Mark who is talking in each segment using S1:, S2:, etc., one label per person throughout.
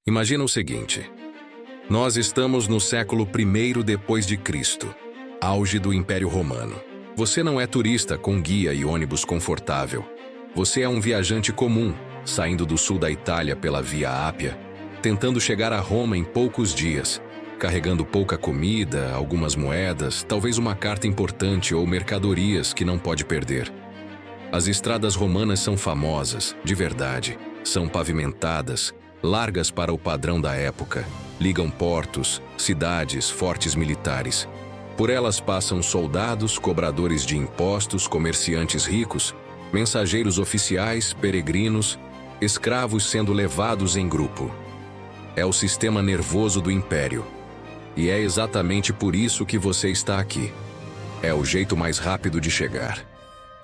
S1: Imagina o seguinte: nós estamos no século I depois de Cristo, auge do Império Romano. Você não é turista com guia e ônibus confortável. Você é um viajante comum, saindo do sul da Itália pela Via Ápia, tentando chegar a Roma em poucos dias, carregando pouca comida, algumas moedas, talvez uma carta importante ou mercadorias que não pode perder. As estradas romanas são famosas, de verdade, são pavimentadas, largas para o padrão da época, ligam portos, cidades, fortes militares. Por elas passam soldados, cobradores de impostos, comerciantes ricos, mensageiros oficiais, peregrinos, escravos sendo levados em grupo. É o sistema nervoso do império. E é exatamente por isso que você está aqui. É o jeito mais rápido de chegar.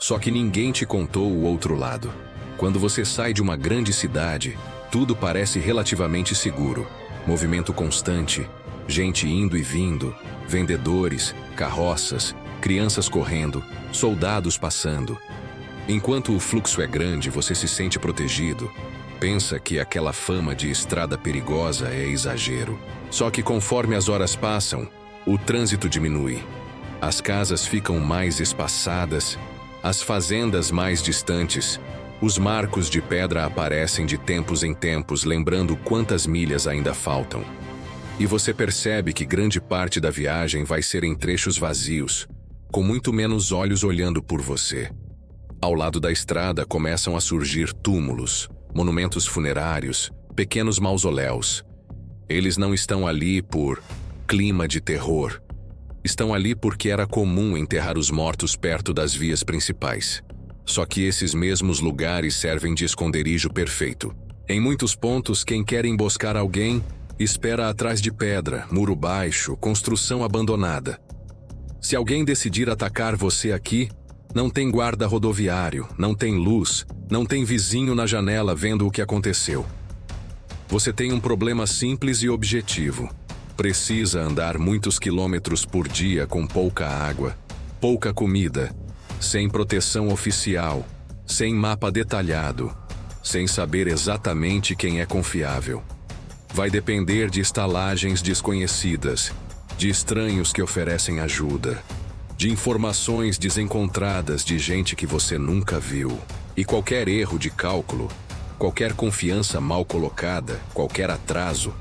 S1: Só que ninguém te contou o outro lado. Quando você sai de uma grande cidade, tudo parece relativamente seguro. Movimento constante, gente indo e vindo, vendedores, carroças, crianças correndo, soldados passando. Enquanto o fluxo é grande, você se sente protegido. Pensa que aquela fama de estrada perigosa é exagero. Só que conforme as horas passam, o trânsito diminui. As casas ficam mais espaçadas, as fazendas mais distantes. Os marcos de pedra aparecem de tempos em tempos, lembrando quantas milhas ainda faltam. E você percebe que grande parte da viagem vai ser em trechos vazios, com muito menos olhos olhando por você. Ao lado da estrada começam a surgir túmulos, monumentos funerários, pequenos mausoléus. Eles não estão ali por clima de terror. Estão ali porque era comum enterrar os mortos perto das vias principais. Só que esses mesmos lugares servem de esconderijo perfeito. Em muitos pontos, quem quer emboscar alguém, espera atrás de pedra, muro baixo, construção abandonada. Se alguém decidir atacar você aqui, não tem guarda rodoviário, não tem luz, não tem vizinho na janela vendo o que aconteceu. Você tem um problema simples e objetivo. Precisa andar muitos quilômetros por dia com pouca água, pouca comida, sem proteção oficial, sem mapa detalhado, sem saber exatamente quem é confiável. Vai depender de estalagens desconhecidas, de estranhos que oferecem ajuda, de informações desencontradas de gente que você nunca viu. E qualquer erro de cálculo, qualquer confiança mal colocada, qualquer atraso,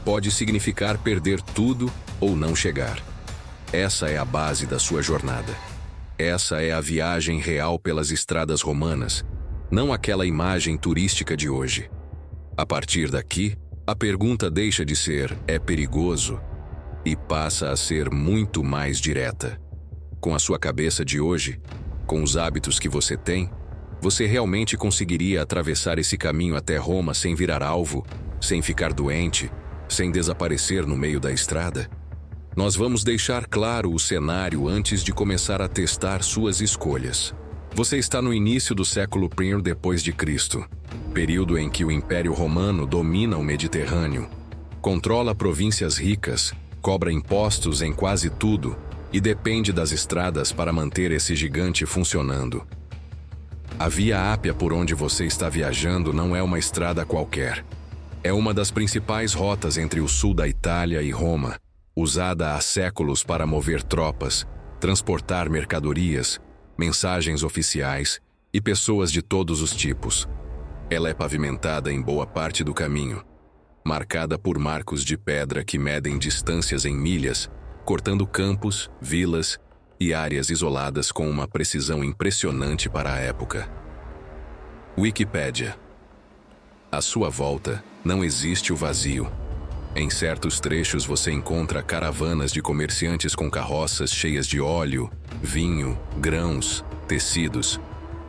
S1: pode significar perder tudo ou não chegar. Essa é a base da sua jornada. Essa é a viagem real pelas estradas romanas, não aquela imagem turística de hoje. A partir daqui, a pergunta deixa de ser "é perigoso?" e passa a ser muito mais direta. Com a sua cabeça de hoje, com os hábitos que você tem, você realmente conseguiria atravessar esse caminho até Roma sem virar alvo, sem ficar doente, sem desaparecer no meio da estrada? Nós vamos deixar claro o cenário antes de começar a testar suas escolhas. Você está no início do século I depois de Cristo, período em que o Império Romano domina o Mediterrâneo, controla províncias ricas, cobra impostos em quase tudo e depende das estradas para manter esse gigante funcionando. A Via Ápia por onde você está viajando não é uma estrada qualquer. É uma das principais rotas entre o sul da Itália e Roma, usada há séculos para mover tropas, transportar mercadorias, mensagens oficiais e pessoas de todos os tipos. Ela é pavimentada em boa parte do caminho, marcada por marcos de pedra que medem distâncias em milhas, cortando campos, vilas e áreas isoladas com uma precisão impressionante para a época. Wikipédia. À sua volta, não existe o vazio. Em certos trechos você encontra caravanas de comerciantes com carroças cheias de óleo, vinho, grãos, tecidos,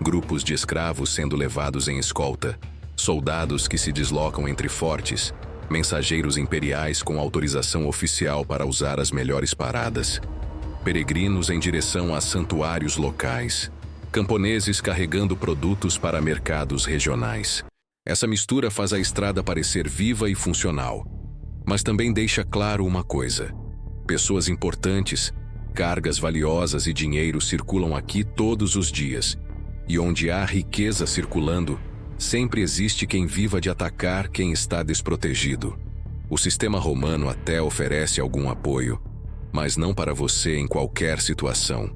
S1: grupos de escravos sendo levados em escolta, soldados que se deslocam entre fortes, mensageiros imperiais com autorização oficial para usar as melhores paradas, peregrinos em direção a santuários locais, camponeses carregando produtos para mercados regionais. Essa mistura faz a estrada parecer viva e funcional. Mas também deixa claro uma coisa: pessoas importantes, cargas valiosas e dinheiro circulam aqui todos os dias. E onde há riqueza circulando, Sempre existe quem viva de atacar quem está desprotegido. O sistema romano até oferece algum apoio, mas não para você em qualquer situação.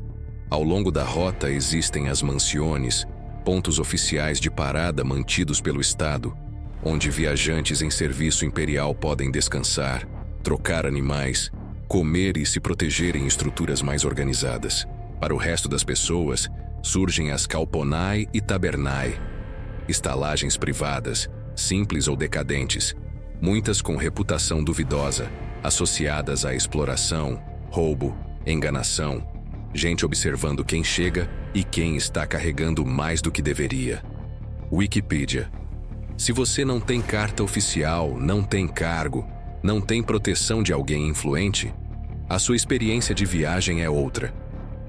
S1: Ao longo da rota existem as mansiones, pontos oficiais de parada mantidos pelo Estado, onde viajantes em serviço imperial podem descansar, trocar animais, comer e se proteger em estruturas mais organizadas. Para o resto das pessoas, surgem as calponae e tabernae, estalagens privadas, simples ou decadentes, muitas com reputação duvidosa, associadas à exploração, roubo, enganação, gente observando quem chega e quem está carregando mais do que deveria. Wikipedia. Se você não tem carta oficial, não tem cargo, não tem proteção de alguém influente, a sua experiência de viagem é outra.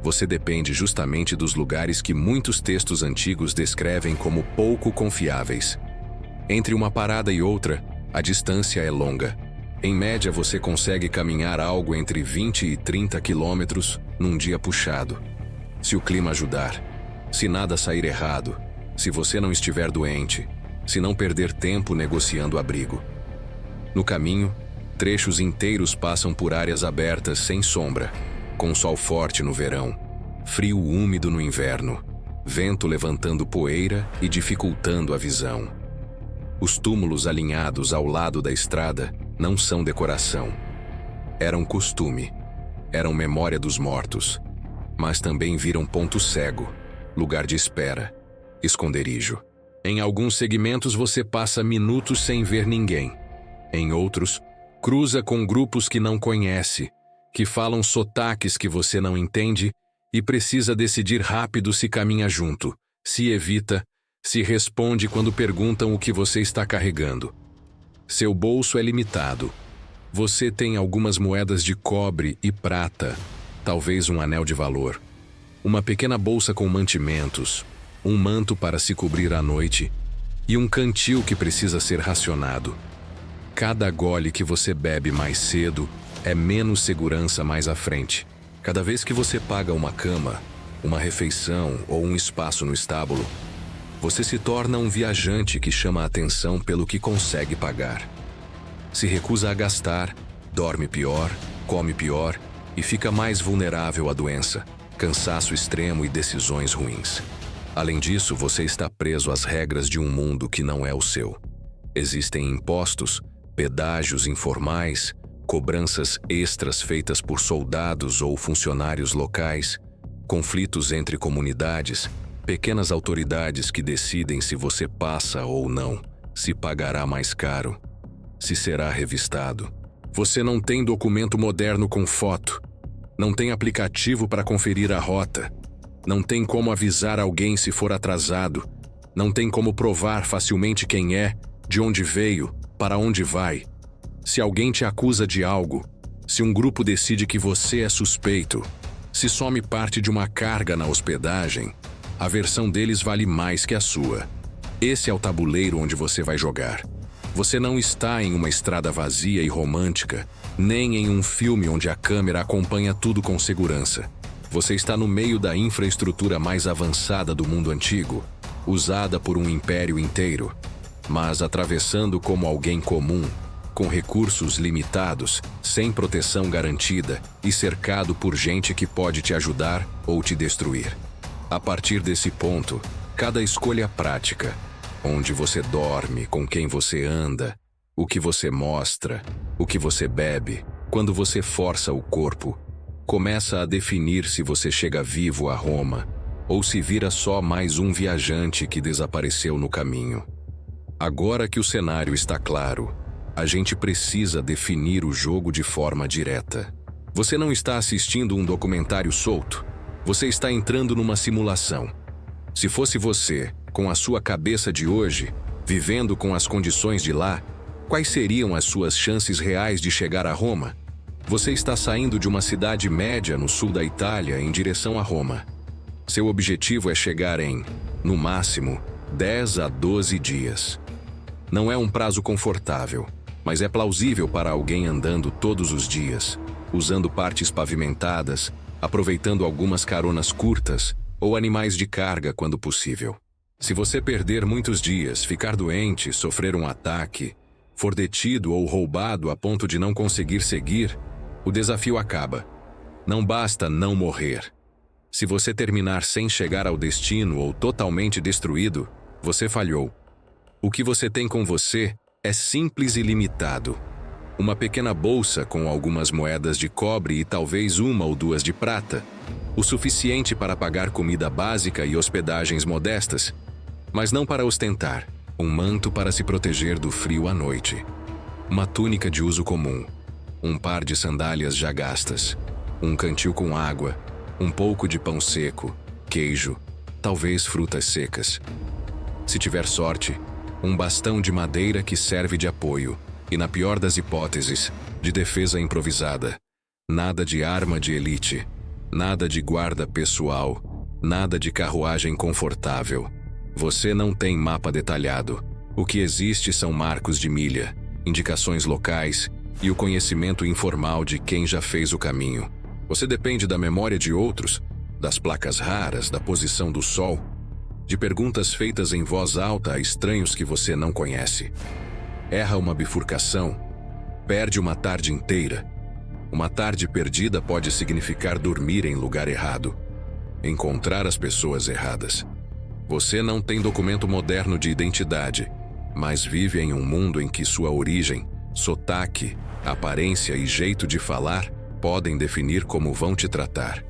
S1: Você depende justamente dos lugares que muitos textos antigos descrevem como pouco confiáveis. Entre uma parada e outra, a distância é longa. Em média, você consegue caminhar algo entre 20 e 30 quilômetros num dia puxado. Se o clima ajudar, se nada sair errado, se você não estiver doente, se não perder tempo negociando abrigo. No caminho, trechos inteiros passam por áreas abertas sem sombra, com sol forte no verão, frio úmido no inverno, vento levantando poeira e dificultando a visão. Os túmulos alinhados ao lado da estrada não são decoração. Eram costume, eram memória dos mortos, mas também viram ponto cego, lugar de espera, esconderijo. Em alguns segmentos você passa minutos sem ver ninguém. Em outros, cruza com grupos que não conhece, que falam sotaques que você não entende e precisa decidir rápido se caminha junto, se evita, se responde quando perguntam o que você está carregando. Seu bolso é limitado. Você tem algumas moedas de cobre e prata, talvez um anel de valor, uma pequena bolsa com mantimentos, um manto para se cobrir à noite e um cantil que precisa ser racionado. Cada gole que você bebe mais cedo é menos segurança mais à frente. Cada vez que você paga uma cama, uma refeição ou um espaço no estábulo, você se torna um viajante que chama a atenção pelo que consegue pagar. Se recusa a gastar, dorme pior, come pior e fica mais vulnerável à doença, cansaço extremo e decisões ruins. Além disso, você está preso às regras de um mundo que não é o seu. Existem impostos, pedágios informais, cobranças extras feitas por soldados ou funcionários locais, conflitos entre comunidades, pequenas autoridades que decidem se você passa ou não, se pagará mais caro, se será revistado. Você não tem documento moderno com foto, não tem aplicativo para conferir a rota, não tem como avisar alguém se for atrasado, não tem como provar facilmente quem é, de onde veio, para onde vai. Se alguém te acusa de algo, se um grupo decide que você é suspeito, se some parte de uma carga na hospedagem, a versão deles vale mais que a sua. Esse é o tabuleiro onde você vai jogar. Você não está em uma estrada vazia e romântica, nem em um filme onde a câmera acompanha tudo com segurança. Você está no meio da infraestrutura mais avançada do mundo antigo, usada por um império inteiro, mas atravessando como alguém comum, com recursos limitados, sem proteção garantida e cercado por gente que pode te ajudar ou te destruir. A partir desse ponto, cada escolha prática, onde você dorme, com quem você anda, o que você mostra, o que você bebe, quando você força o corpo, começa a definir se você chega vivo a Roma ou se vira só mais um viajante que desapareceu no caminho. Agora que o cenário está claro, a gente precisa definir o jogo de forma direta. Você não está assistindo um documentário solto. Você está entrando numa simulação. Se fosse você, com a sua cabeça de hoje, vivendo com as condições de lá, quais seriam as suas chances reais de chegar a Roma? Você está saindo de uma cidade média no sul da Itália em direção a Roma. Seu objetivo é chegar em, no máximo, 10 a 12 dias. Não é um prazo confortável, mas é plausível para alguém andando todos os dias, usando partes pavimentadas, aproveitando algumas caronas curtas ou animais de carga quando possível. Se você perder muitos dias, ficar doente, sofrer um ataque, for detido ou roubado a ponto de não conseguir seguir, o desafio acaba. Não basta não morrer. Se você terminar sem chegar ao destino ou totalmente destruído, você falhou. O que você tem com você é simples e limitado. Uma pequena bolsa com algumas moedas de cobre e talvez uma ou duas de prata, o suficiente para pagar comida básica e hospedagens modestas, mas não para ostentar, um manto para se proteger do frio à noite, uma túnica de uso comum, um par de sandálias já gastas, um cantil com água, um pouco de pão seco, queijo, talvez frutas secas. Se tiver sorte, um bastão de madeira que serve de apoio, e na pior das hipóteses, de defesa improvisada. Nada de arma de elite, nada de guarda pessoal, nada de carruagem confortável. Você não tem mapa detalhado. O que existe são marcos de milha, indicações locais e o conhecimento informal de quem já fez o caminho. Você depende da memória de outros, das placas raras, da posição do sol, de perguntas feitas em voz alta a estranhos que você não conhece. Erra uma bifurcação, perde uma tarde inteira. Uma tarde perdida pode significar dormir em lugar errado, encontrar as pessoas erradas. Você não tem documento moderno de identidade, mas vive em um mundo em que sua origem, sotaque, aparência e jeito de falar podem definir como vão te tratar.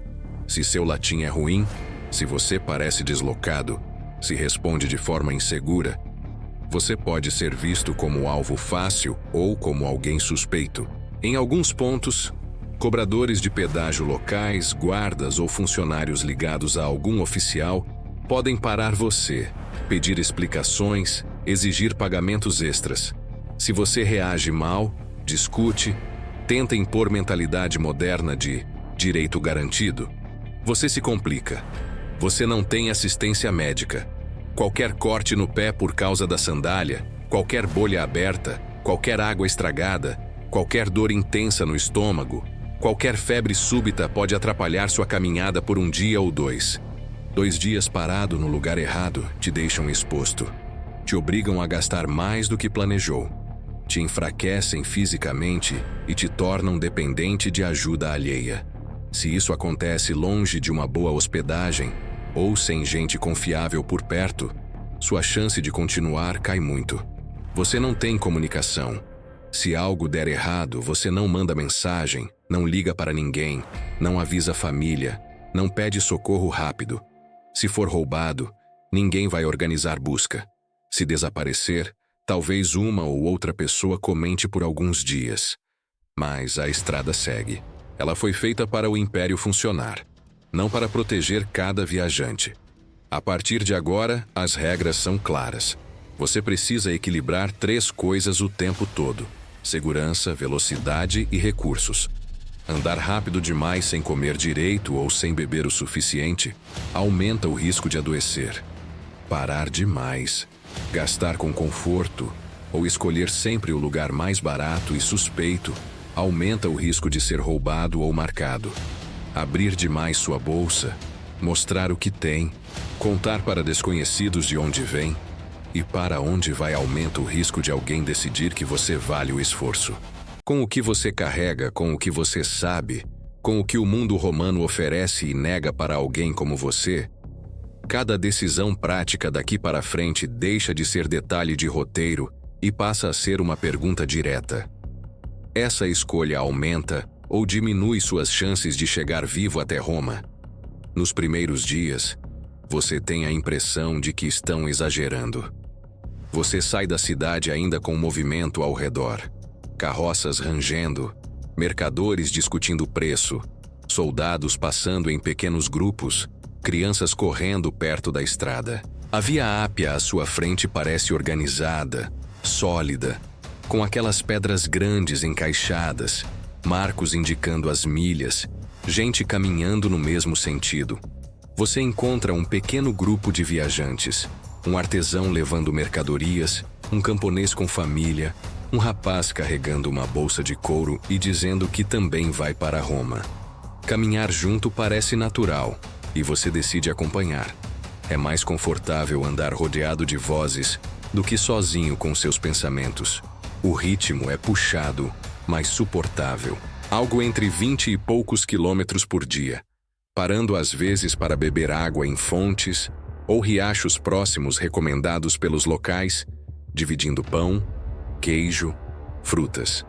S1: Se seu latim é ruim, se você parece deslocado, se responde de forma insegura, você pode ser visto como alvo fácil ou como alguém suspeito. Em alguns pontos, cobradores de pedágio locais, guardas ou funcionários ligados a algum oficial podem parar você, pedir explicações, exigir pagamentos extras. Se você reage mal, discute, tenta impor mentalidade moderna de direito garantido, você se complica. Você não tem assistência médica. Qualquer corte no pé por causa da sandália, qualquer bolha aberta, qualquer água estragada, qualquer dor intensa no estômago, qualquer febre súbita pode atrapalhar sua caminhada por um dia ou dois. 2 dias parado no lugar errado te deixam exposto. Te obrigam a gastar mais do que planejou. Te enfraquecem fisicamente e te tornam dependente de ajuda alheia. Se isso acontece longe de uma boa hospedagem ou sem gente confiável por perto, sua chance de continuar cai muito. Você não tem comunicação. Se algo der errado, você não manda mensagem, não liga para ninguém, não avisa a família, não pede socorro rápido. Se for roubado, ninguém vai organizar busca. Se desaparecer, talvez uma ou outra pessoa comente por alguns dias. Mas a estrada segue. Ela foi feita para o império funcionar, não para proteger cada viajante. A partir de agora, as regras são claras. Você precisa equilibrar 3 coisas o tempo todo: segurança, velocidade e recursos. Andar rápido demais sem comer direito ou sem beber o suficiente aumenta o risco de adoecer. Parar demais, gastar com conforto ou escolher sempre o lugar mais barato e suspeito aumenta o risco de ser roubado ou marcado. Abrir demais sua bolsa, mostrar o que tem, contar para desconhecidos de onde vem e para onde vai aumenta o risco de alguém decidir que você vale o esforço. Com o que você carrega, com o que você sabe, com o que o mundo romano oferece e nega para alguém como você, cada decisão prática daqui para frente deixa de ser detalhe de roteiro e passa a ser uma pergunta direta. Essa escolha aumenta ou diminui suas chances de chegar vivo até Roma. Nos primeiros dias, você tem a impressão de que estão exagerando. Você sai da cidade ainda com movimento ao redor. Carroças rangendo, mercadores discutindo preço, soldados passando em pequenos grupos, crianças correndo perto da estrada. A Via Ápia à sua frente parece organizada, sólida, com aquelas pedras grandes encaixadas, marcos indicando as milhas, gente caminhando no mesmo sentido. Você encontra um pequeno grupo de viajantes, um artesão levando mercadorias, um camponês com família, um rapaz carregando uma bolsa de couro e dizendo que também vai para Roma. Caminhar junto parece natural, e você decide acompanhar. É mais confortável andar rodeado de vozes do que sozinho com seus pensamentos. O ritmo é puxado, mas suportável. Algo entre 20 e poucos quilômetros por dia, parando às vezes para beber água em fontes ou riachos próximos recomendados pelos locais, dividindo pão, queijo, frutas.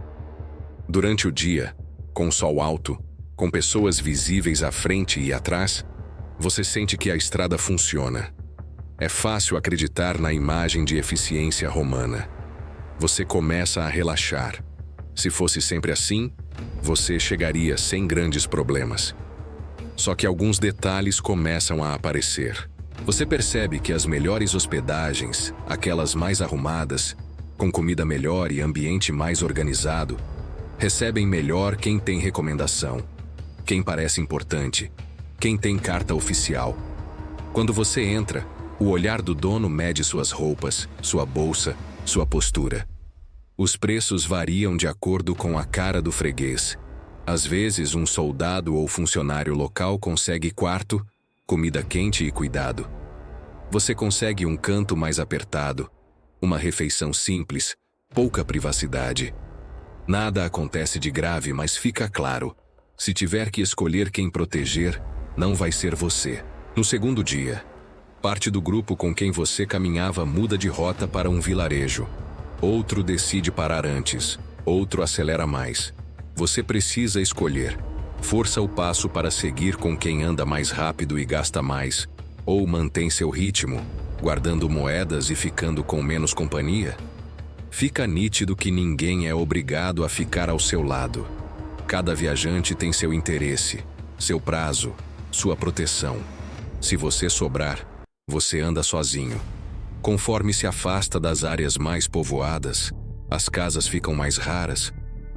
S1: Durante o dia, com sol alto, com pessoas visíveis à frente e atrás, você sente que a estrada funciona. É fácil acreditar na imagem de eficiência romana. Você começa a relaxar. Se fosse sempre assim, você chegaria sem grandes problemas. Só que alguns detalhes começam a aparecer. Você percebe que as melhores hospedagens, aquelas mais arrumadas, com comida melhor e ambiente mais organizado, recebem melhor quem tem recomendação, quem parece importante, quem tem carta oficial. Quando você entra, o olhar do dono mede suas roupas, sua bolsa, sua postura. Os preços variam de acordo com a cara do freguês. Às vezes, um soldado ou funcionário local consegue quarto, comida quente e cuidado. Você consegue um canto mais apertado, uma refeição simples, pouca privacidade. Nada acontece de grave, mas fica claro: se tiver que escolher quem proteger, não vai ser você. No segundo dia, parte do grupo com quem você caminhava muda de rota para um vilarejo. Outro decide parar antes, outro acelera mais. Você precisa escolher. Força o passo para seguir com quem anda mais rápido e gasta mais, ou mantém seu ritmo, guardando moedas e ficando com menos companhia? Fica nítido que ninguém é obrigado a ficar ao seu lado. Cada viajante tem seu interesse, seu prazo, sua proteção. Se você sobrar, você anda sozinho. Conforme se afasta das áreas mais povoadas, as casas ficam mais raras,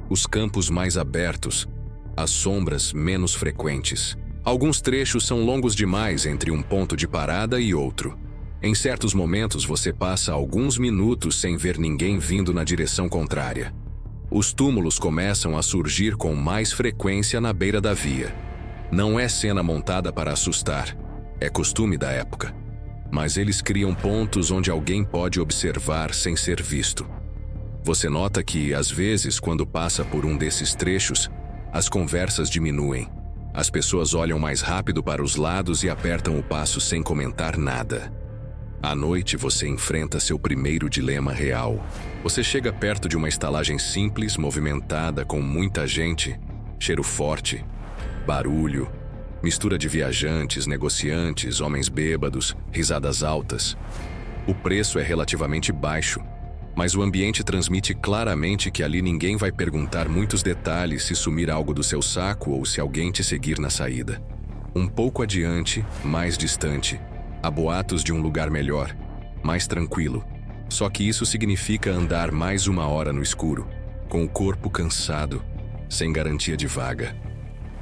S1: os campos mais abertos, as sombras menos frequentes. Alguns trechos são longos demais entre um ponto de parada e outro. Em certos momentos você passa alguns minutos sem ver ninguém vindo na direção contrária. Os túmulos começam a surgir com mais frequência na beira da via. Não é cena montada para assustar, é costume da época. Mas eles criam pontos onde alguém pode observar sem ser visto. Você nota que, às vezes, quando passa por um desses trechos, as conversas diminuem. As pessoas olham mais rápido para os lados e apertam o passo sem comentar nada. À noite, você enfrenta seu primeiro dilema real. Você chega perto de uma estalagem simples, movimentada, com muita gente, cheiro forte, barulho, mistura de viajantes, negociantes, homens bêbados, risadas altas. O preço é relativamente baixo, mas o ambiente transmite claramente que ali ninguém vai perguntar muitos detalhes se sumir algo do seu saco ou se alguém te seguir na saída. Um pouco adiante, mais distante, há boatos de um lugar melhor, mais tranquilo. Só que isso significa andar mais 1 hora no escuro, com o corpo cansado, sem garantia de vaga.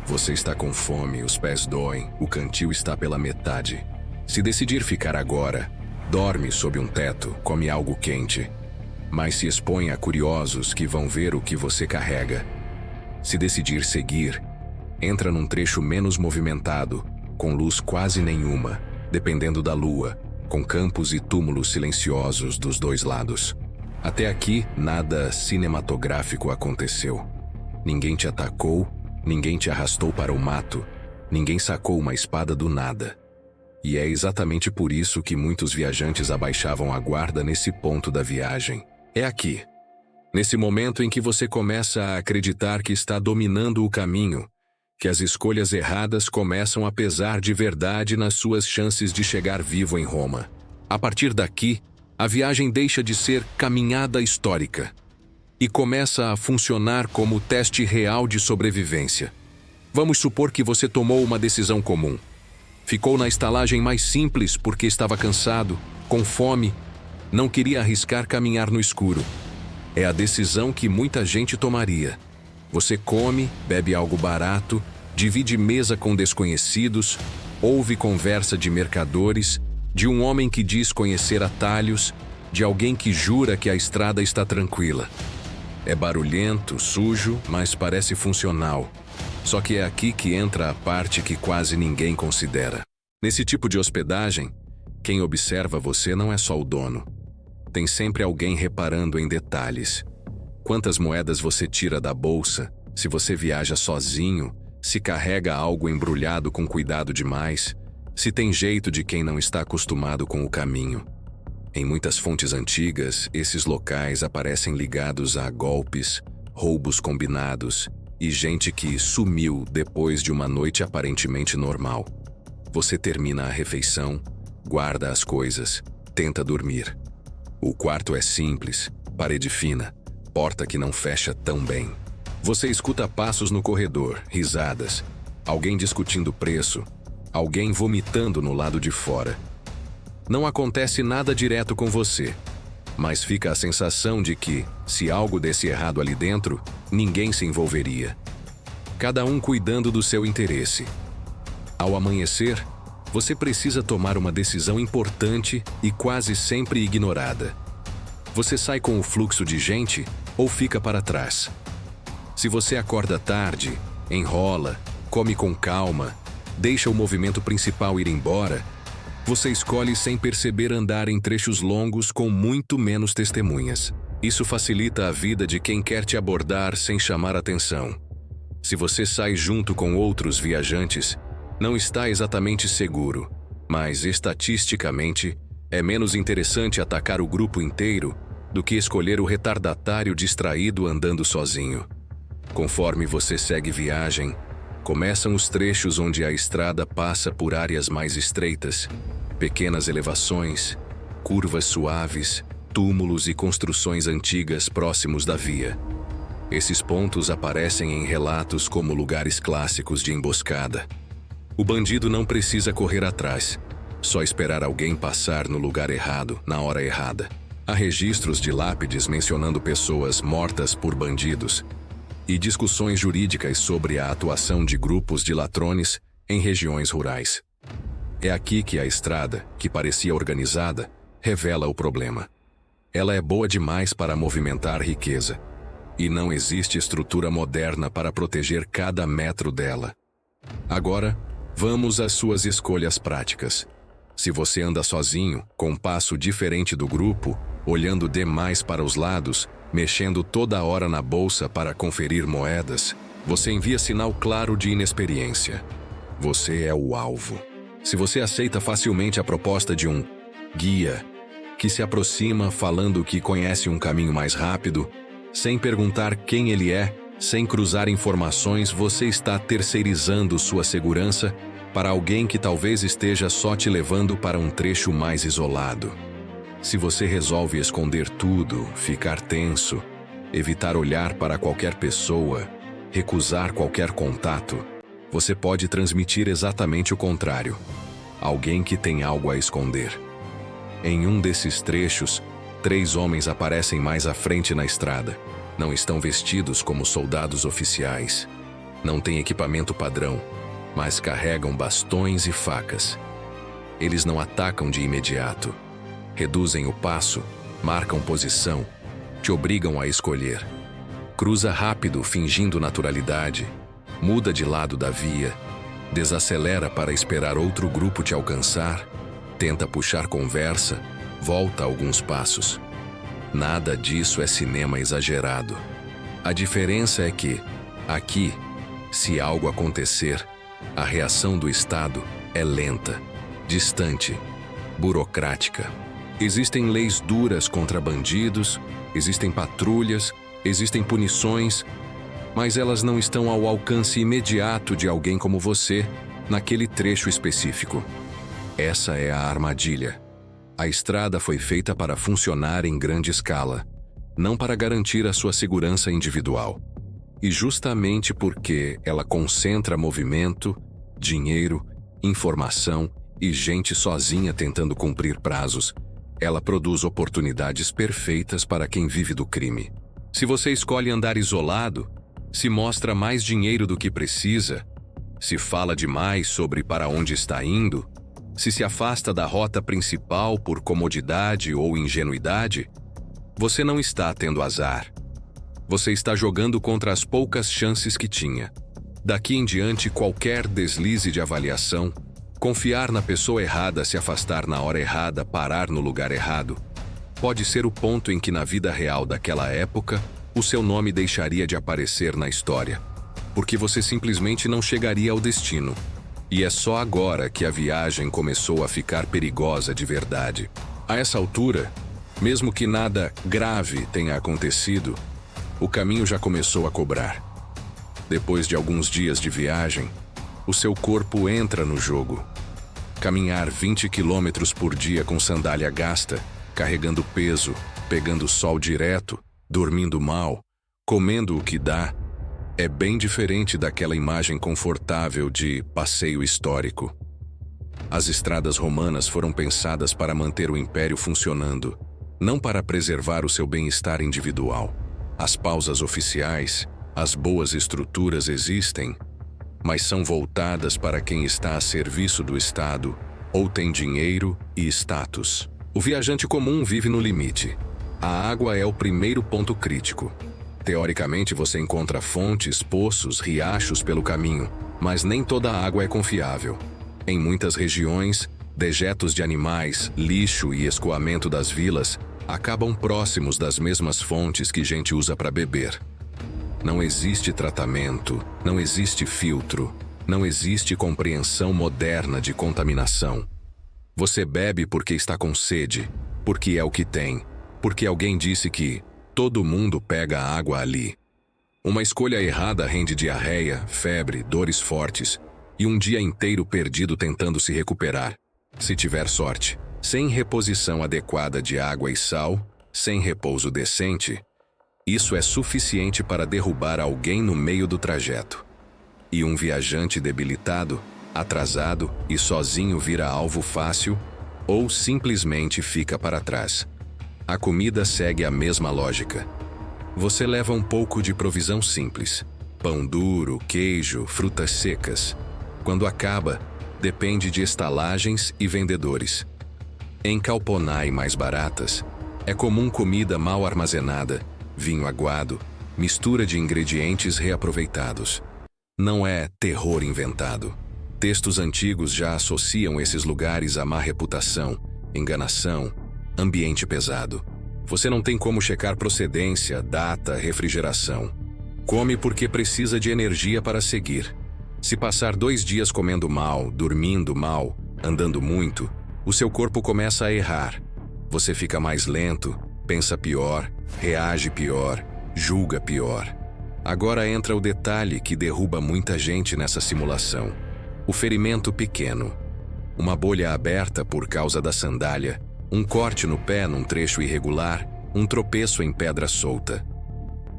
S1: Você está com fome, os pés doem, o cantil está pela metade. Se decidir ficar agora, dorme sob um teto, come algo quente, mas se expõe a curiosos que vão ver o que você carrega. Se decidir seguir, entra num trecho menos movimentado, com luz quase nenhuma, dependendo da lua, com campos e túmulos silenciosos dos dois lados. Até aqui, nada cinematográfico aconteceu. Ninguém te atacou, ninguém te arrastou para o mato, ninguém sacou uma espada do nada. E é exatamente por isso que muitos viajantes abaixavam a guarda nesse ponto da viagem. É aqui, nesse momento em que você começa a acreditar que está dominando o caminho, que as escolhas erradas começam a pesar de verdade nas suas chances de chegar vivo em Roma. A partir daqui, a viagem deixa de ser caminhada histórica e começa a funcionar como teste real de sobrevivência. Vamos supor que você tomou uma decisão comum. Ficou na estalagem mais simples porque estava cansado, com fome, não queria arriscar caminhar no escuro. É a decisão que muita gente tomaria. Você come, bebe algo barato, divide mesa com desconhecidos, ouve conversa de mercadores, de um homem que diz conhecer atalhos, de alguém que jura que a estrada está tranquila. É barulhento, sujo, mas parece funcional. Só que é aqui que entra a parte que quase ninguém considera. Nesse tipo de hospedagem, Quem observa você não é só o dono. Tem sempre alguém reparando em detalhes. Quantas moedas você tira da bolsa, se você viaja sozinho, se carrega algo embrulhado com cuidado demais, se tem jeito de quem não está acostumado com o caminho. Em muitas fontes antigas, esses locais aparecem ligados a golpes, roubos combinados e gente que sumiu depois de uma noite aparentemente normal. Você termina a refeição, guarda as coisas, tenta dormir. O quarto é simples, parede fina, porta que não fecha tão bem. Você escuta passos no corredor, risadas, alguém discutindo preço, alguém vomitando no lado de fora. Não acontece nada direto com você, mas fica a sensação de que, se algo desse errado ali dentro, ninguém se envolveria. Cada um cuidando do seu interesse. Ao amanhecer, você precisa tomar uma decisão importante e quase sempre ignorada. Você sai com o fluxo de gente ou fica para trás? Se você acorda tarde, enrola, come com calma, deixa o movimento principal ir embora, você escolhe sem perceber andar em trechos longos com muito menos testemunhas. Isso facilita a vida de quem quer te abordar sem chamar atenção. Se você sai junto com outros viajantes, não está exatamente seguro, mas estatisticamente é menos interessante atacar o grupo inteiro do que escolher o retardatário distraído andando sozinho. Conforme você segue viagem, começam os trechos onde a estrada passa por áreas mais estreitas, pequenas elevações, curvas suaves, túmulos e construções antigas próximos da via. Esses pontos aparecem em relatos como lugares clássicos de emboscada. O bandido não precisa correr atrás, só esperar alguém passar no lugar errado, na hora errada. Há registros de lápides mencionando pessoas mortas por bandidos e discussões jurídicas sobre a atuação de grupos de ladrões em regiões rurais. É aqui que a estrada, que parecia organizada, revela o problema. Ela é boa demais para movimentar riqueza, e não existe estrutura moderna para proteger cada metro dela. Agora, vamos às suas escolhas práticas. Se você anda sozinho, com um passo diferente do grupo, olhando demais para os lados, mexendo toda hora na bolsa para conferir moedas, você envia sinal claro de inexperiência. Você é o alvo. Se você aceita facilmente a proposta de um guia, que se aproxima falando que conhece um caminho mais rápido, sem perguntar quem ele é, sem cruzar informações, você está terceirizando sua segurança para alguém que talvez esteja só te levando para um trecho mais isolado. Se você resolve esconder tudo, ficar tenso, evitar olhar para qualquer pessoa, recusar qualquer contato, você pode transmitir exatamente o contrário. Alguém que tem algo a esconder. Em um desses trechos, 3 homens aparecem mais à frente na estrada. Não estão vestidos como soldados oficiais. Não têm equipamento padrão, mas carregam bastões e facas. Eles não atacam de imediato. Reduzem o passo, marcam posição, te obrigam a escolher. Cruza rápido, fingindo naturalidade. Muda de lado da via. Desacelera para esperar outro grupo te alcançar. Tenta puxar conversa. Volta alguns passos. Nada disso é cinema exagerado. A diferença é que, aqui, se algo acontecer, a reação do Estado é lenta, distante, burocrática. Existem leis duras contra bandidos, existem patrulhas, existem punições, mas elas não estão ao alcance imediato de alguém como você, naquele trecho específico. Essa é a armadilha. A estrada foi feita para funcionar em grande escala, não para garantir a sua segurança individual. E justamente porque ela concentra movimento, dinheiro, informação e gente sozinha tentando cumprir prazos, ela produz oportunidades perfeitas para quem vive do crime. Se você escolhe andar isolado, se mostra mais dinheiro do que precisa, se fala demais sobre para onde está indo, se afasta da rota principal por comodidade ou ingenuidade, você não está tendo azar. Você está jogando contra as poucas chances que tinha. Daqui em diante, qualquer deslize de avaliação, Confiar na pessoa errada, se afastar na hora errada, parar no lugar errado, pode ser o ponto em que na vida real daquela época, o seu nome deixaria de aparecer na história, porque você simplesmente não chegaria ao destino. E é só agora que a viagem começou a ficar perigosa de verdade. A essa altura, mesmo que nada grave tenha acontecido, o caminho já começou a cobrar. Depois de alguns dias de viagem, o seu corpo entra no jogo. Caminhar 20 quilômetros por dia com sandália gasta, carregando peso, pegando sol direto, dormindo mal, comendo o que dá, é bem diferente daquela imagem confortável de passeio histórico. As estradas romanas foram pensadas para manter o império funcionando, não para preservar o seu bem-estar individual. As pausas oficiais, as boas estruturas existem, mas são voltadas para quem está a serviço do Estado ou tem dinheiro e status. O viajante comum vive no limite. A água é o primeiro ponto crítico. Teoricamente, você encontra fontes, poços, riachos pelo caminho, mas nem toda a água é confiável. Em muitas regiões, dejetos de animais, lixo e escoamento das vilas acabam próximos das mesmas fontes que gente usa para beber. Não existe tratamento, não existe filtro, não existe compreensão moderna de contaminação. Você bebe porque está com sede, porque é o que tem, porque alguém disse que todo mundo pega água ali. Uma escolha errada rende diarreia, febre, dores fortes e um dia inteiro perdido tentando se recuperar. Se tiver sorte, sem reposição adequada de água e sal, sem repouso decente, isso é suficiente para derrubar alguém no meio do trajeto. E um viajante debilitado, atrasado e sozinho vira alvo fácil ou simplesmente fica para trás. A comida segue a mesma lógica. Você leva um pouco de provisão simples: pão duro, queijo, frutas secas. Quando acaba, depende de estalagens e vendedores. Em Calponai mais baratas, é comum comida mal armazenada, vinho aguado, mistura de ingredientes reaproveitados. Não é terror inventado. Textos antigos já associam esses lugares a má reputação, enganação, ambiente pesado. Você não tem como checar procedência, data, refrigeração. Come porque precisa de energia para seguir. Se passar 2 dias comendo mal, dormindo mal, andando muito, o seu corpo começa a errar. Você fica mais lento, pensa pior, reage pior, julga pior. Agora entra o detalhe que derruba muita gente nessa simulação: o ferimento pequeno. Uma bolha aberta por causa da sandália, um corte no pé num trecho irregular, um tropeço em pedra solta.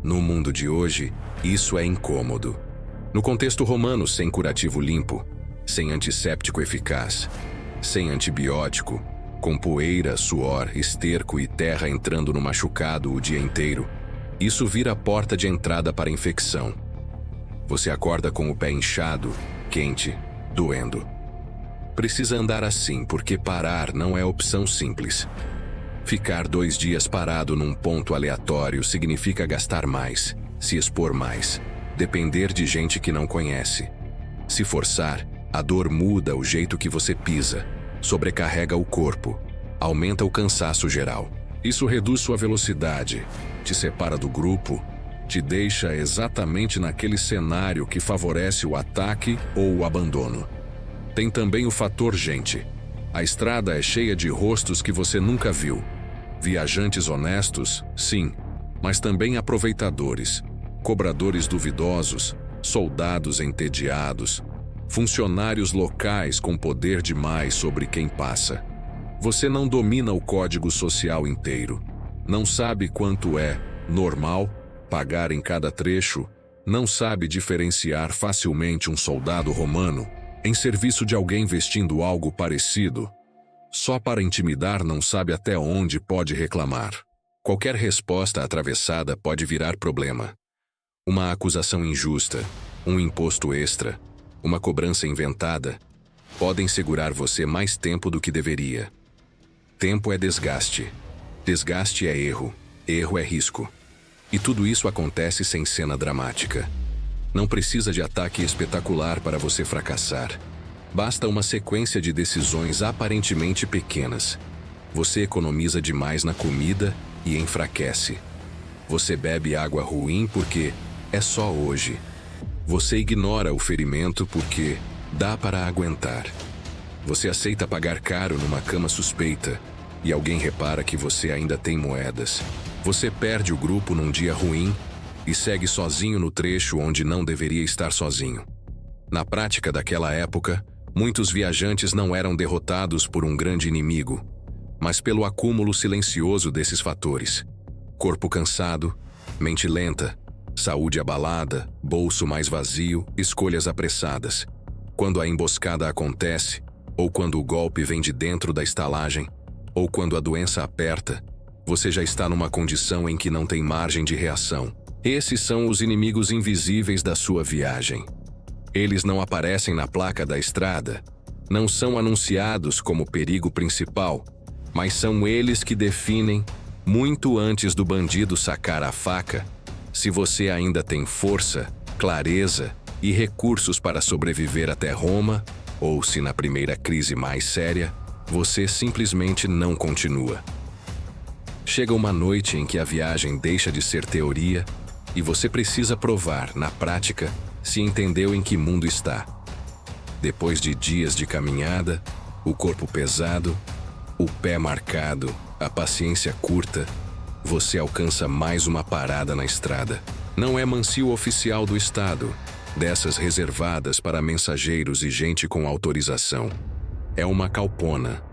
S1: No mundo de hoje, isso é incômodo. No contexto romano, sem curativo limpo, sem antisséptico eficaz, sem antibiótico, com poeira, suor, esterco e terra entrando no machucado o dia inteiro, isso vira a porta de entrada para a infecção. Você acorda com o pé inchado, quente, doendo. Precisa andar assim porque parar não é opção simples. Ficar 2 dias parado num ponto aleatório significa gastar mais, se expor mais, depender de gente que não conhece. Se forçar, a dor muda o jeito que você pisa, sobrecarrega o corpo, aumenta o cansaço geral. Isso reduz sua velocidade, te separa do grupo, te deixa exatamente naquele cenário que favorece o ataque ou o abandono. Tem também o fator gente. A estrada é cheia de rostos que você nunca viu. Viajantes honestos, sim, mas também aproveitadores, cobradores duvidosos, soldados entediados, funcionários locais com poder demais sobre quem passa. Você não domina o código social inteiro. Não sabe quanto é normal pagar em cada trecho, não sabe diferenciar facilmente um soldado romano em serviço de alguém vestindo algo parecido. Só para intimidar não sabe até onde pode reclamar. Qualquer resposta atravessada pode virar problema. Uma acusação injusta, um imposto extra, uma cobrança inventada, podem segurar você mais tempo do que deveria. Tempo é desgaste. Desgaste é erro. Erro é risco. E tudo isso acontece sem cena dramática. Não precisa de ataque espetacular para você fracassar. Basta uma sequência de decisões aparentemente pequenas. Você economiza demais na comida e enfraquece. Você bebe água ruim porque é só hoje. Você ignora o ferimento porque dá para aguentar. Você aceita pagar caro numa cama suspeita e alguém repara que você ainda tem moedas. Você perde o grupo num dia ruim e segue sozinho no trecho onde não deveria estar sozinho. Na prática daquela época, muitos viajantes não eram derrotados por um grande inimigo, mas pelo acúmulo silencioso desses fatores. Corpo cansado, mente lenta, saúde abalada, bolso mais vazio, escolhas apressadas. Quando a emboscada acontece, ou quando o golpe vem de dentro da estalagem, ou quando a doença aperta, você já está numa condição em que não tem margem de reação. Esses são os inimigos invisíveis da sua viagem. Eles não aparecem na placa da estrada, não são anunciados como perigo principal, mas são eles que definem, muito antes do bandido sacar a faca, se você ainda tem força, clareza e recursos para sobreviver até Roma, ou se na primeira crise mais séria, você simplesmente não continua. Chega uma noite em que a viagem deixa de ser teoria e você precisa provar, na prática, se entendeu em que mundo está. Depois de dias de caminhada, o corpo pesado, o pé marcado, a paciência curta, você alcança mais uma parada na estrada. Não é mansio oficial do estado, dessas reservadas para mensageiros e gente com autorização. É uma calpona,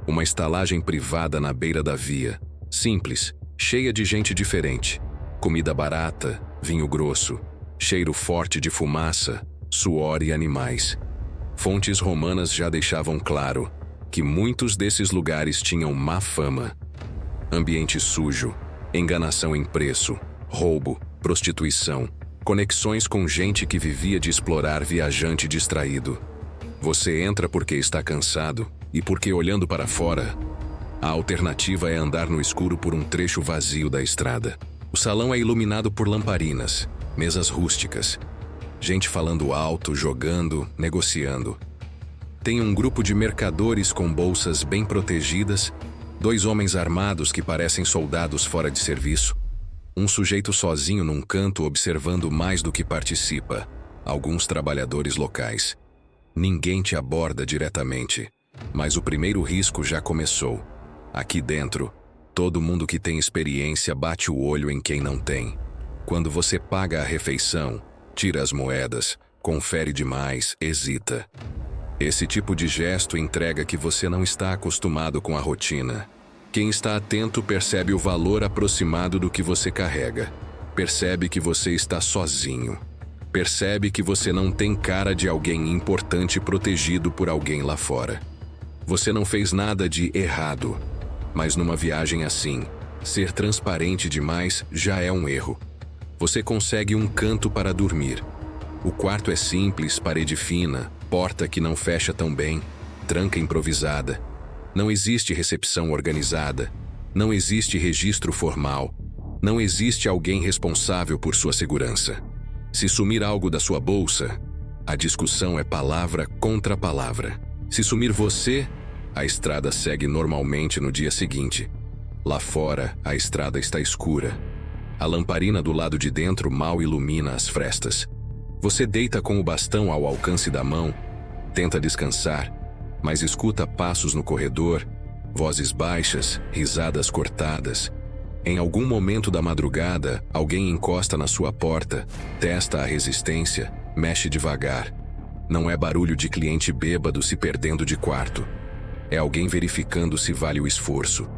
S1: uma estalagem privada na beira da via, simples, cheia de gente diferente. Comida barata, vinho grosso, cheiro forte de fumaça, suor e animais. Fontes romanas já deixavam claro que muitos desses lugares tinham má fama. Ambiente sujo, enganação em preço, roubo, prostituição, conexões com gente que vivia de explorar viajante distraído. Você entra porque está cansado e porque, olhando para fora, a alternativa é andar no escuro por um trecho vazio da estrada. O salão é iluminado por lamparinas, mesas rústicas, gente falando alto, jogando, negociando. Tem um grupo de mercadores com bolsas bem protegidas, 2 homens armados que parecem soldados fora de serviço, um sujeito sozinho num canto observando mais do que participa, alguns trabalhadores locais. Ninguém te aborda diretamente, mas o primeiro risco já começou. Aqui dentro, todo mundo que tem experiência bate o olho em quem não tem. Quando você paga a refeição, tira as moedas, confere demais, hesita. Esse tipo de gesto entrega que você não está acostumado com a rotina. Quem está atento percebe o valor aproximado do que você carrega. Percebe que você está sozinho. Percebe que você não tem cara de alguém importante protegido por alguém lá fora. Você não fez nada de errado. Mas numa viagem assim, ser transparente demais já é um erro. Você consegue um canto para dormir. O quarto é simples, parede fina, porta que não fecha tão bem, tranca improvisada. Não existe recepção organizada. Não existe registro formal. Não existe alguém responsável por sua segurança. Se sumir algo da sua bolsa, a discussão é palavra contra palavra. Se sumir você, a estrada segue normalmente no dia seguinte. Lá fora, a estrada está escura. A lamparina do lado de dentro mal ilumina as frestas. Você deita com o bastão ao alcance da mão, tenta descansar, mas escuta passos no corredor, vozes baixas, risadas cortadas. Em algum momento da madrugada, alguém encosta na sua porta, testa a resistência, mexe devagar. Não é barulho de cliente bêbado se perdendo de quarto. É alguém verificando se vale o esforço.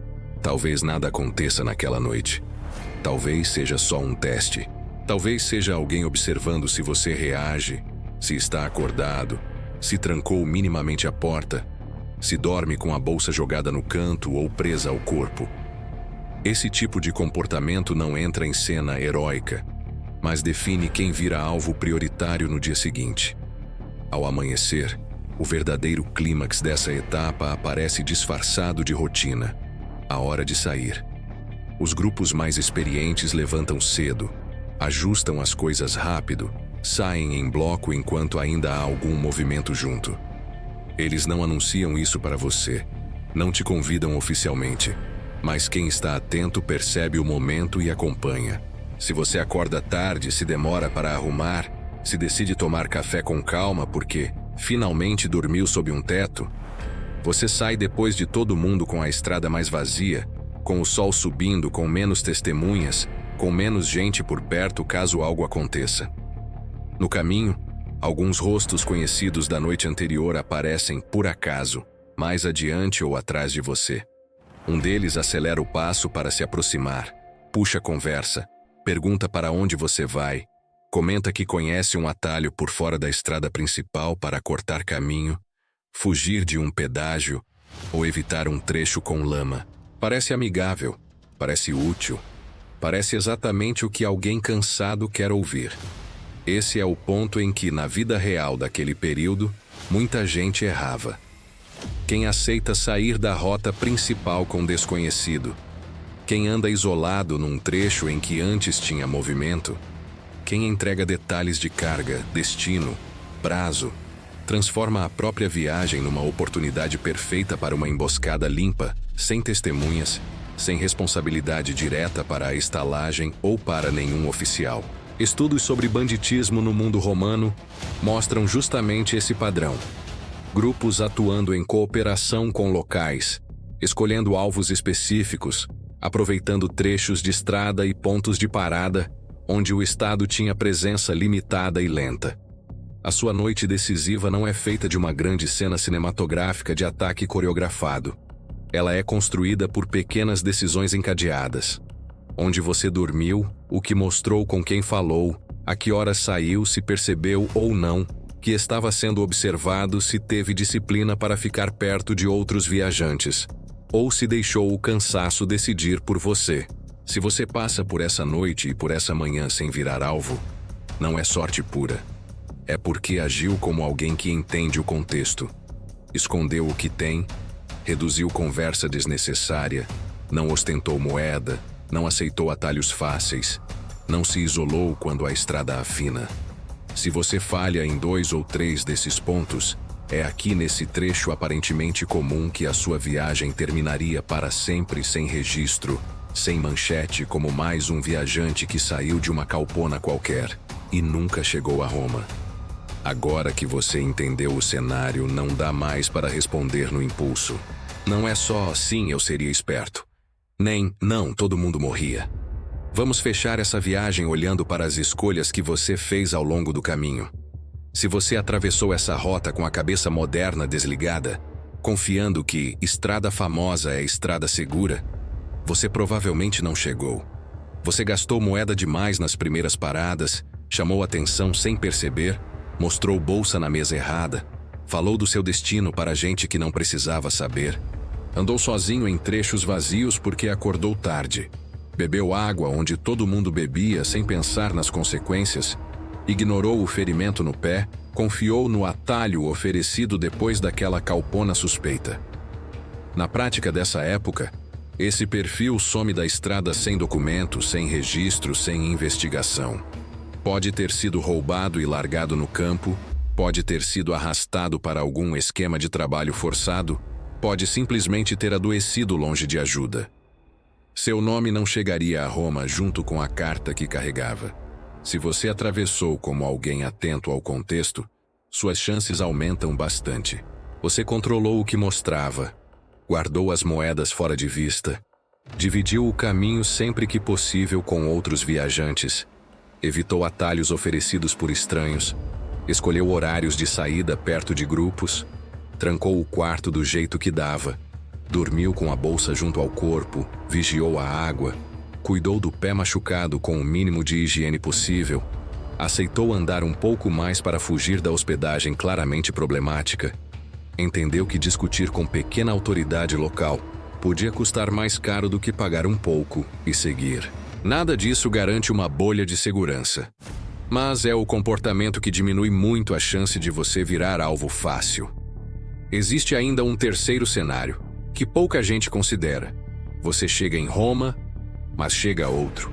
S1: Talvez nada aconteça naquela noite. Talvez seja só um teste. Talvez seja alguém observando se você reage, se está acordado, se trancou minimamente a porta, se dorme com a bolsa jogada no canto ou presa ao corpo. Esse tipo de comportamento não entra em cena heróica, mas define quem vira alvo prioritário no dia seguinte. Ao amanhecer, o verdadeiro clímax dessa etapa aparece disfarçado de rotina. A hora de sair. Os grupos mais experientes levantam cedo, ajustam as coisas rápido, saem em bloco enquanto ainda há algum movimento junto. Eles não anunciam isso para você, não te convidam oficialmente, mas quem está atento percebe o momento e acompanha. Se você acorda tarde, se demora para arrumar, se decide tomar café com calma porque finalmente dormiu sob um teto, você sai depois de todo mundo com a estrada mais vazia, com o sol subindo, com menos testemunhas, com menos gente por perto caso algo aconteça. No caminho, alguns rostos conhecidos da noite anterior aparecem por acaso, mais adiante ou atrás de você. Um deles acelera o passo para se aproximar, puxa a conversa, pergunta para onde você vai, comenta que conhece um atalho por fora da estrada principal para cortar caminho, fugir de um pedágio ou evitar um trecho com lama. Parece amigável, parece útil, parece exatamente o que alguém cansado quer ouvir. Esse é o ponto em que, na vida real daquele período, muita gente errava. Quem aceita sair da rota principal com desconhecido, quem anda isolado num trecho em que antes tinha movimento, quem entrega detalhes de carga, destino, prazo, transforma a própria viagem numa oportunidade perfeita para uma emboscada limpa, sem testemunhas, sem responsabilidade direta para a estalagem ou para nenhum oficial. Estudos sobre banditismo no mundo romano mostram justamente esse padrão. Grupos atuando em cooperação com locais, escolhendo alvos específicos, aproveitando trechos de estrada e pontos de parada onde o Estado tinha presença limitada e lenta. A sua noite decisiva não é feita de uma grande cena cinematográfica de ataque coreografado. Ela é construída por pequenas decisões encadeadas. Onde você dormiu, o que mostrou com quem falou, a que hora saiu, se percebeu ou não que estava sendo observado, se teve disciplina para ficar perto de outros viajantes, ou se deixou o cansaço decidir por você. Se você passa por essa noite e por essa manhã sem virar alvo, não é sorte pura. É porque agiu como alguém que entende o contexto. Escondeu o que tem, reduziu conversa desnecessária, não ostentou moeda, não aceitou atalhos fáceis, não se isolou quando a estrada afina. Se você falha em 2 ou 3 desses pontos, é aqui nesse trecho aparentemente comum que a sua viagem terminaria para sempre sem registro, sem manchete, como mais um viajante que saiu de uma caupona qualquer e nunca chegou a Roma. Agora que você entendeu o cenário, não dá mais para responder no impulso. Não é só sim, eu seria esperto. Nem não, todo mundo morria. Vamos fechar essa viagem olhando para as escolhas que você fez ao longo do caminho. Se você atravessou essa rota com a cabeça moderna desligada, confiando que estrada famosa é estrada segura, você provavelmente não chegou. Você gastou moeda demais nas primeiras paradas, chamou atenção sem perceber, mostrou bolsa na mesa errada, falou do seu destino para gente que não precisava saber, andou sozinho em trechos vazios porque acordou tarde, bebeu água onde todo mundo bebia sem pensar nas consequências, ignorou o ferimento no pé, confiou no atalho oferecido depois daquela caupona suspeita. Na prática dessa época, esse perfil some da estrada sem documento, sem registro, sem investigação. Pode ter sido roubado e largado no campo, pode ter sido arrastado para algum esquema de trabalho forçado, pode simplesmente ter adoecido longe de ajuda. Seu nome não chegaria a Roma junto com a carta que carregava. Se você atravessou como alguém atento ao contexto, suas chances aumentam bastante. Você controlou o que mostrava, guardou as moedas fora de vista, dividiu o caminho sempre que possível com outros viajantes, evitou atalhos oferecidos por estranhos, escolheu horários de saída perto de grupos, trancou o quarto do jeito que dava, dormiu com a bolsa junto ao corpo, vigiou a água, cuidou do pé machucado com o mínimo de higiene possível, aceitou andar um pouco mais para fugir da hospedagem claramente problemática, entendeu que discutir com pequena autoridade local podia custar mais caro do que pagar um pouco e seguir. Nada disso garante uma bolha de segurança, mas é o comportamento que diminui muito a chance de você virar alvo fácil. Existe ainda um terceiro cenário, que pouca gente considera. Você chega em Roma, mas chega a outro.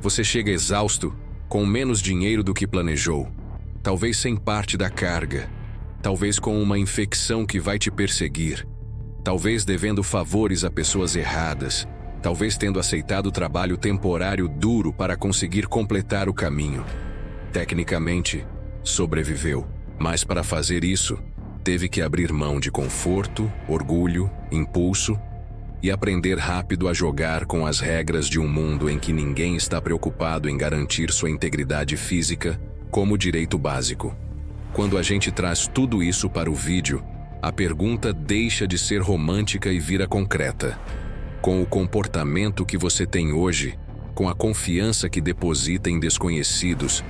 S1: Você chega exausto, com menos dinheiro do que planejou, talvez sem parte da carga, talvez com uma infecção que vai te perseguir, talvez devendo favores a pessoas erradas, talvez tendo aceitado trabalho temporário duro para conseguir completar o caminho. Tecnicamente, sobreviveu, mas para fazer isso, teve que abrir mão de conforto, orgulho, impulso e aprender rápido a jogar com as regras de um mundo em que ninguém está preocupado em garantir sua integridade física como direito básico. Quando a gente traz tudo isso para o vídeo, a pergunta deixa de ser romântica e vira concreta. Com o comportamento que você tem hoje, com a confiança que deposita em desconhecidos,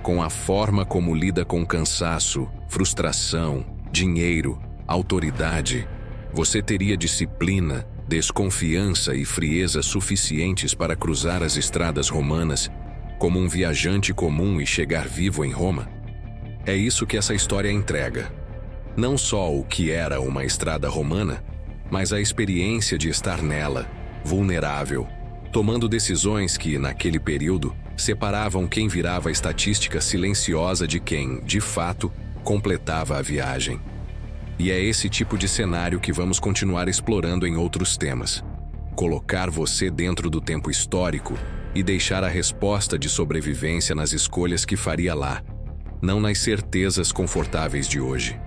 S1: com a forma como lida com cansaço, frustração, dinheiro, autoridade, você teria disciplina, desconfiança e frieza suficientes para cruzar as estradas romanas como um viajante comum e chegar vivo em Roma? É isso que essa história entrega. Não só o que era uma estrada romana, mas a experiência de estar nela, vulnerável, tomando decisões que, naquele período, separavam quem virava a estatística silenciosa de quem, de fato, completava a viagem. E é esse tipo de cenário que vamos continuar explorando em outros temas. Colocar você dentro do tempo histórico e deixar a resposta de sobrevivência nas escolhas que faria lá, não nas certezas confortáveis de hoje.